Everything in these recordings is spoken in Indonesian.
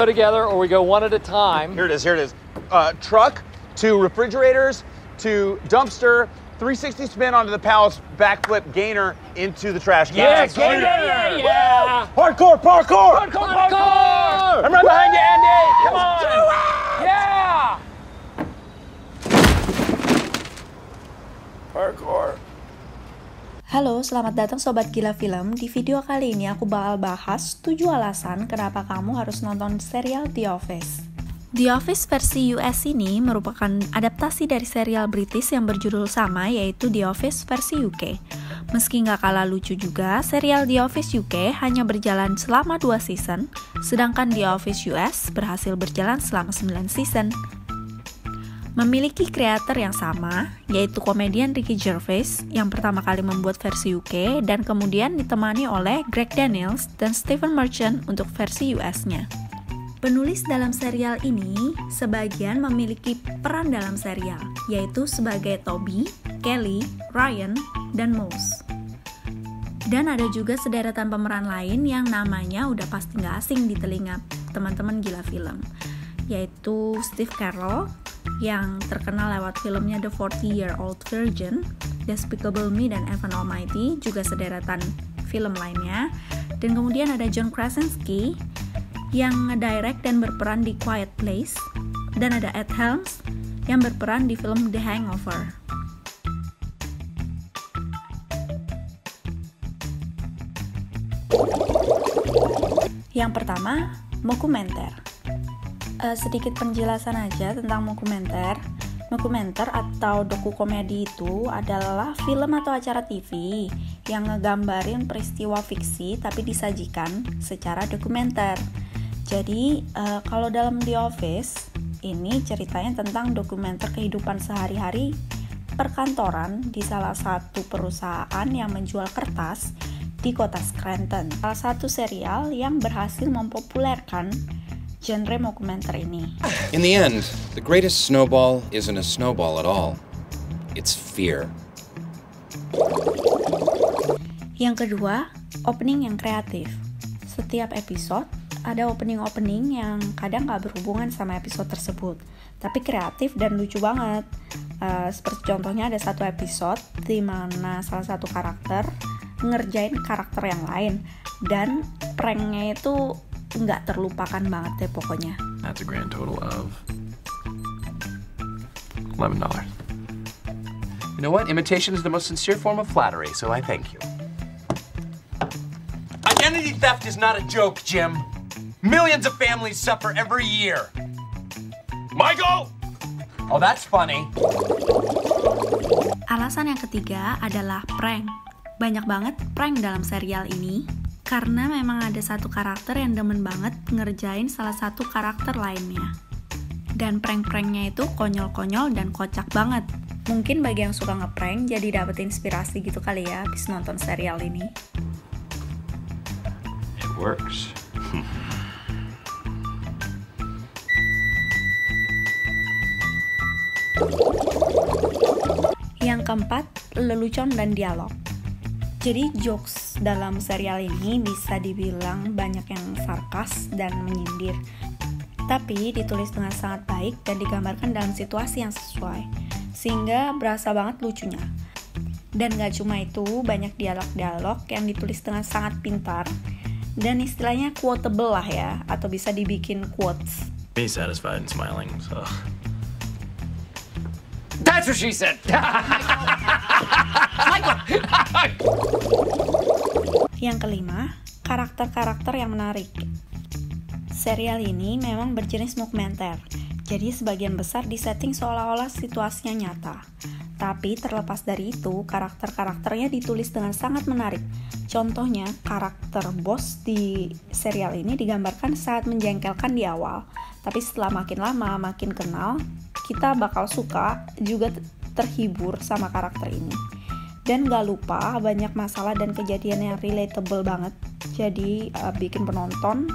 go together or we go one at a time. Here it is. Truck to refrigerators to dumpster, 360 spin onto the pallets, backflip gainer into the trash can. Yeah, gainer! Yeah! Parkour! Parkour! I'm right behind you, Andy! Come on! Do it! Yeah! Parkour. Halo, selamat datang Sobat Gila Film. Di video kali ini aku bakal bahas 7 alasan kenapa kamu harus nonton serial The Office. The Office versi US ini merupakan adaptasi dari serial British yang berjudul sama, yaitu The Office versi UK. Meski nggak kalah lucu juga, serial The Office UK hanya berjalan selama 2 season, sedangkan The Office US berhasil berjalan selama 9 season. Memiliki kreator yang sama, yaitu komedian Ricky Gervais yang pertama kali membuat versi UK dan kemudian ditemani oleh Greg Daniels dan Stephen Merchant untuk versi US-nya. Penulis dalam serial ini sebagian memiliki peran dalam serial, yaitu sebagai Toby, Kelly, Ryan, dan Mouse. Dan ada juga sederetan pemeran lain yang namanya udah pasti nggak asing di telinga teman-teman Gila Film, yaitu Steve Carell yang terkenal lewat filmnya The 40-Year-Old Virgin, Despicable Me, dan Evan Almighty, juga sederetan film lainnya. Dan kemudian ada John Krasinski yang ngedirect dan berperan di Quiet Place, dan ada Ed Helms yang berperan di film The Hangover. Yang pertama, dokumenter. Sedikit penjelasan aja tentang dokumenter. Dokumenter atau doku komedi itu adalah film atau acara TV yang ngegambarin peristiwa fiksi tapi disajikan secara dokumenter. Jadi kalau dalam The Office ini ceritanya tentang dokumenter kehidupan sehari-hari perkantoran di salah satu perusahaan yang menjual kertas di kota Scranton. Salah satu serial yang berhasil mempopulerkan genre dokumenter ini. In the end, the greatest snowball isn't a snowball at all. It's fear. Yang kedua, opening yang kreatif. Setiap episode ada opening-opening yang kadang gak berhubungan sama episode tersebut, tapi kreatif dan lucu banget. Seperti contohnya ada satu episode di mana salah satu karakter ngerjain karakter yang lain, dan pranknya itu nggak terlupakan banget deh pokoknya. That's a grand total of $11. You know what? Imitation is the most sincere form of flattery, so I thank you. Identity theft is not a joke, Jim. Millions of families suffer every year. Michael! Oh, that's funny. Alasan yang ketiga adalah prank. Banyak banget prank dalam serial ini, karena memang ada satu karakter yang demen banget ngerjain salah satu karakter lainnya. Dan prank-pranknya itu konyol-konyol dan kocak banget. Mungkin bagi yang suka ngeprank jadi dapet inspirasi gitu kali ya habis nonton serial ini. It works. Yang keempat, lelucon dan dialog. Jadi jokes dalam serial ini bisa dibilang banyak yang sarkas dan menyindir, tapi ditulis dengan sangat baik dan digambarkan dalam situasi yang sesuai, sehingga berasa banget lucunya. Dan gak cuma itu, banyak dialog-dialog yang ditulis dengan sangat pintar, dan istilahnya quotable lah ya, atau bisa dibikin quotes. Me satisfied and smiling, so... That's what she said! Yang kelima, karakter-karakter yang menarik. Serial ini memang berjenis dokumenter, jadi sebagian besar disetting seolah-olah situasinya nyata. Tapi terlepas dari itu, karakter-karakternya ditulis dengan sangat menarik. Contohnya, karakter bos di serial ini digambarkan sangat menjengkelkan di awal, tapi setelah makin lama, makin kenal, kita bakal suka juga terhibur sama karakter ini. Dan gak lupa banyak masalah dan kejadian yang relatable banget, jadi bikin penonton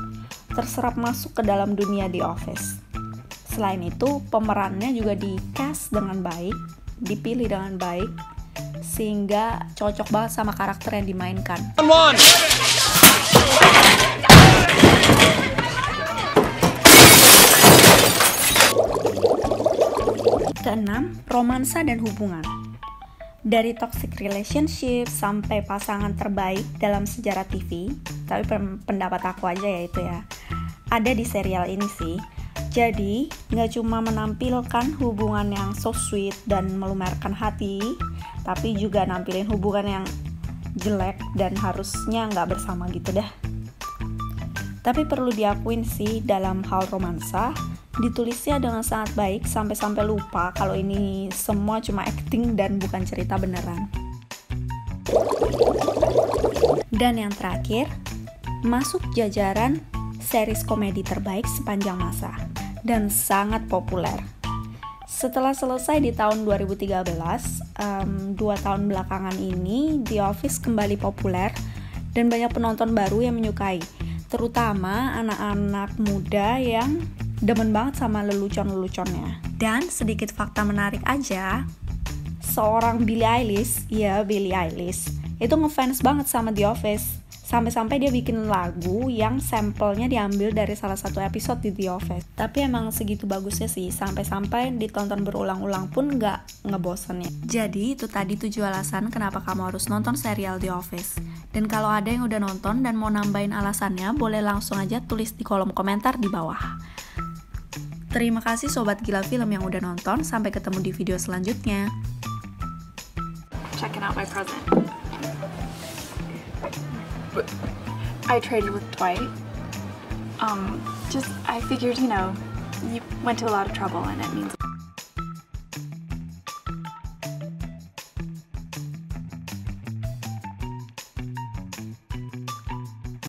terserap masuk ke dalam dunia The Office. Selain itu, pemerannya juga di-cast dengan baik, dipilih dengan baik, sehingga cocok banget sama karakter yang dimainkan. keenam, romansa dan hubungan. Dari toxic relationship sampai pasangan terbaik dalam sejarah TV, tapi pendapat aku aja ya itu ya, ada di serial ini sih. Jadi, nggak cuma menampilkan hubungan yang so sweet dan melumerkan hati, tapi juga nampilin hubungan yang jelek dan harusnya nggak bersama gitu dah. Tapi perlu diakuin sih, dalam hal romansa, ditulisnya dengan sangat baik sampai-sampai lupa kalau ini semua cuma acting dan bukan cerita beneran. Dan yang terakhir, masuk jajaran series komedi terbaik sepanjang masa dan sangat populer. Setelah selesai di tahun 2013, 2 tahun belakangan ini The Office kembali populer dan banyak penonton baru yang menyukai, terutama anak-anak muda yang demen banget sama lelucon-leluconnya. Dan sedikit fakta menarik aja, seorang Billie Eilish itu ngefans banget sama The Office, sampai-sampai dia bikin lagu yang sampelnya diambil dari salah satu episode di The Office. Tapi emang segitu bagusnya sih, sampai-sampai ditonton berulang-ulang pun nggak ngebosenin. Jadi itu tadi 7 alasan kenapa kamu harus nonton serial The Office. Dan kalau ada yang udah nonton dan mau nambahin alasannya, boleh langsung aja tulis di kolom komentar di bawah. Terima kasih Sobat Gila Film yang udah nonton, sampai ketemu di video selanjutnya. Checking out my present. I traded with Dwight. I figured, you went to a lot of trouble and it means